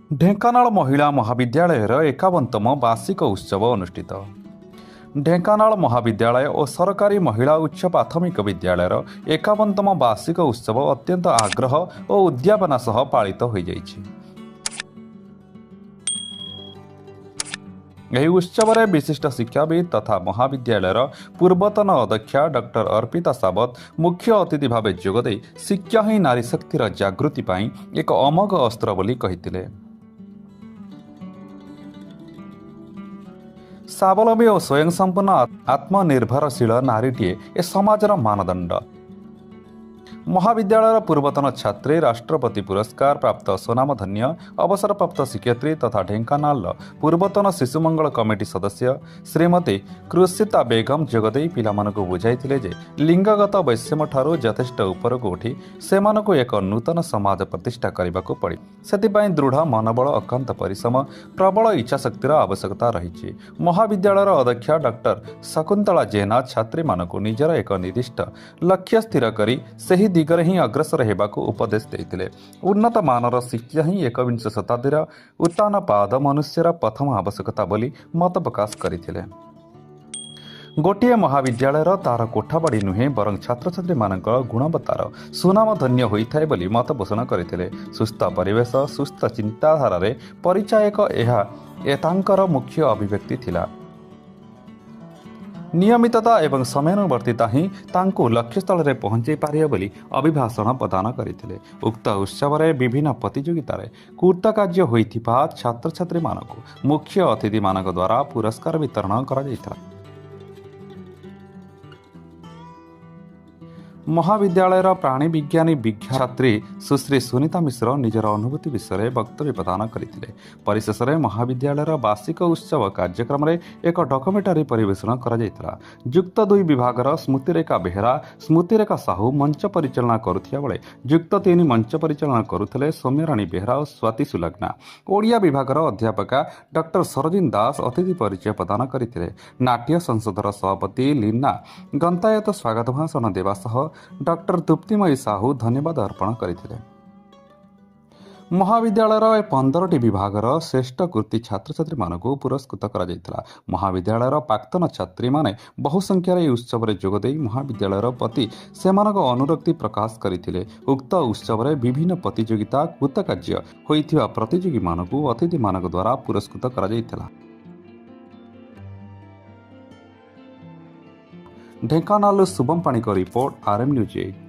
ଢେଙ୍କାନାଳ ମହିଳା ମହାବିଦ୍ୟାଳୟର 51ତମ ବାର୍ଷିକ ଉତ୍ସବ ଅନୁଷ୍ଠିତ। ଢେଙ୍କାନାଳ ମହାବିଦ୍ୟାଳୟ ଓ ସରକାରୀ ମହିଳା ଉଚ୍ଚ ପ୍ରାଥମିକ ବିଦ୍ୟାଳୟର 51ତମ ବାର୍ଷିକ ଉତ୍ସବ ଅତ୍ୟନ୍ତ ଆଗ୍ରହ ଓ ଉଦ୍ଯାପନା ସହ ପାଳିତ ହୋଇଯାଇଛି। ଏହି ଉତ୍ସବରେ ବିଶିଷ୍ଟ ଶିକ୍ଷାବିତ୍ ତଥା ମହାବିଦ୍ୟାଳୟର ପୂର୍ବତନ ଅଧ୍ୟକ୍ଷା ଡକ୍ଟର ଅର୍ପିତା ସାବତ ମୁଖ୍ୟ ଅତିଥି ଭାବେ ଯୋଗଦେଇ ଶିକ୍ଷା ହିଁ ନାରୀ ଶକ୍ତିର ଜାଗୃତି ପାଇଁ ଏକ ଅମୋଘ ଅସ୍ତ୍ର ବୋଲି କହିଥିଲେ। ସ୍ୱାବଲମ୍ବୀ ଓ ସ୍ୱୟଂ ସମ୍ପୂର୍ଣ୍ଣ ଆତ୍ମନିର୍ଭରଶୀଳ ନାରୀଟିଏ ଏ ସମାଜର ମାନଦଣ୍ଡ। ମହାବିଦ୍ୟାଳୟର ପୂର୍ବତନ ଛାତ୍ରୀ, ରାଷ୍ଟ୍ରପତି ପୁରସ୍କାର ପ୍ରାପ୍ତ ସ୍ୱନାମଧନ୍ୟ ଅବସରପ୍ରାପ୍ତ ଶିକ୍ଷୟିତ୍ରୀ ତଥା ଢେଙ୍କାନାଳର ପୂର୍ବତନ ଶିଶୁମଙ୍ଗଳ କମିଟି ସଦସ୍ୟ ଶ୍ରୀମତୀ କୃଷିତା ବେଗମ ଯୋଗଦେଇ ପିଲାମାନଙ୍କୁ ବୁଝାଇଥିଲେ ଯେ ଲିଙ୍ଗଗତ ବୈଷମ୍ୟଠାରୁ ଯଥେଷ୍ଟ ଉପରକୁ ଉଠି ସେମାନଙ୍କୁ ଏକ ନୂତନ ସମାଜ ପ୍ରତିଷ୍ଠା କରିବାକୁ ପଡ଼ିବ। ସେଥିପାଇଁ ଦୃଢ଼ ମନୋବଳ, ଅକ୍ଲାନ୍ତ ପରିଶ୍ରମ, ପ୍ରବଳ ଇଚ୍ଛାଶକ୍ତିର ଆବଶ୍ୟକତା ରହିଛି। ମହାବିଦ୍ୟାଳୟର ଅଧ୍ୟକ୍ଷା ଡକ୍ଟର ଶକୁନ୍ତଳା ଜେନା ଛାତ୍ରୀମାନଙ୍କୁ ନିଜର ଏକ ନିର୍ଦ୍ଦିଷ୍ଟ ଲକ୍ଷ୍ୟ ସ୍ଥିର କରି ସେହି ଦିଗରେ ହିଁ ଅଗ୍ରସର ହେବାକୁ ଉପଦେଶ ଦେଇଥିଲେ। ଉନ୍ନତ ମାନର ଶିକ୍ଷା ହିଁ ଏକବିଂଶ ଶତାବ୍ଦୀର ଉତ୍ଥାନପାଦ ମନୁଷ୍ୟର ପ୍ରଥମ ଆବଶ୍ୟକତା ବୋଲି ମତ ପ୍ରକାଶ କରିଥିଲେ। ଗୋଟିଏ ମହାବିଦ୍ୟାଳୟର ତା'ର କୋଠାବାଡ଼ି ନୁହେଁ ବରଂ ଛାତ୍ରଛାତ୍ରୀମାନଙ୍କର ଗୁଣବତ୍ତାର ସୁନାମଧନ୍ୟ ହୋଇଥାଏ ବୋଲି ମତ ପୋଷଣ କରିଥିଲେ। ସୁସ୍ଥ ପରିବେଶ, ସୁସ୍ଥ ଚିନ୍ତାଧାରାରେ ପରିଚାୟକ ଏହା ତାଙ୍କର ମୁଖ୍ୟ ଅଭିବ୍ୟକ୍ତି ଥିଲା। ନିୟମିତତା ଏବଂ ସମୟାନୁବର୍ତ୍ତିତା ହିଁ ତାଙ୍କୁ ଲକ୍ଷ୍ୟସ୍ଥଳରେ ପହଞ୍ଚାଇ ପାରିବ ବୋଲି ଅଭିଭାଷଣ ପ୍ରଦାନ କରିଥିଲେ। ଉକ୍ତ ଉତ୍ସବରେ ବିଭିନ୍ନ ପ୍ରତିଯୋଗିତାରେ କୃତକାର୍ଯ୍ୟ ହୋଇଥିବା ଛାତ୍ରଛାତ୍ରୀମାନଙ୍କୁ ମୁଖ୍ୟ ଅତିଥିମାନଙ୍କ ଦ୍ୱାରା ପୁରସ୍କାର ବିତରଣ କରାଯାଇଥିଲା। ମହାବିଦ୍ୟାଳୟର ପ୍ରାଣୀ ବିଜ୍ଞାନୀ ଛାତ୍ରୀ ସୁଶ୍ରୀ ସୁନିତା ମିଶ୍ର ନିଜର ଅନୁଭୂତି ବିଷୟରେ ବକ୍ତବ୍ୟ ପ୍ରଦାନ କରିଥିଲେ। ପରିଶେଷରେ ମହାବିଦ୍ୟାଳୟର ବାର୍ଷିକ ଉତ୍ସବ କାର୍ଯ୍ୟକ୍ରମରେ ଏକ ଡକୁମେଣ୍ଟାରୀ ପରିବେଷଣ କରାଯାଇଥିଲା। ଯୁକ୍ତ 2 ବିଭାଗର ସ୍ମୃତିରେଖା ବେହେରା, ସ୍ମୃତିରେଖା ସାହୁ ମଞ୍ଚ ପରିଚାଳନା କରୁଥିବା ବେଳେ ଯୁକ୍ତ 3 ମଞ୍ଚ ପରିଚାଳନା କରୁଥିଲେ ସୌମ୍ୟରାଣୀ ବେହେରା ଓ ସ୍ୱାତି ସୁଲଗ୍ନା। ଓଡ଼ିଆ ବିଭାଗର ଅଧ୍ୟାପକା ଡକ୍ଟର ସରୋଜିନୀ ଦାସ ଅତିଥି ପରିଚୟ ପ୍ରଦାନ କରିଥିଲେ। ନାଟ୍ୟ ସଂସଦର ସଭାପତି ଲୀନା ଗନ୍ତାୟତ ସ୍ୱାଗତ ଭାଷଣ ଦେବା ସହ ଡକ୍ଟର ତୃପ୍ତିମୟୀ ସାହୁ ଧନ୍ୟବାଦ ଅର୍ପଣ କରିଥିଲେ। ମହାବିଦ୍ୟାଳୟର 15ଟି ବିଭାଗର ଶ୍ରେଷ୍ଠ କୃତି ଛାତ୍ରଛାତ୍ରୀମାନଙ୍କୁ ପୁରସ୍କୃତ କରାଯାଇଥିଲା। ମହାବିଦ୍ୟାଳୟର ପ୍ରାକ୍ତନ ଛାତ୍ରୀମାନେ ବହୁ ସଂଖ୍ୟାରେ ଏହି ଉତ୍ସବରେ ଯୋଗଦେଇ ମହାବିଦ୍ୟାଳୟର ପ୍ରତି ସେମାନଙ୍କ ଅନୁରକ୍ତି ପ୍ରକାଶ କରିଥିଲେ। ଉକ୍ତ ଉତ୍ସବରେ ବିଭିନ୍ନ ପ୍ରତିଯୋଗିତା କୃତକାର୍ଯ୍ୟ ହୋଇଥିବା ପ୍ରତିଯୋଗୀମାନଙ୍କୁ ଅତିଥିମାନଙ୍କ ଦ୍ୱାରା ପୁରସ୍କୃତ କରାଯାଇଥିଲା। ଢେଙ୍କାନାଳରୁ ଶୁଭମ ପାଣିଙ୍କ ରିପୋର୍ଟ, RM ନ୍ୟୁଜ୍ 8।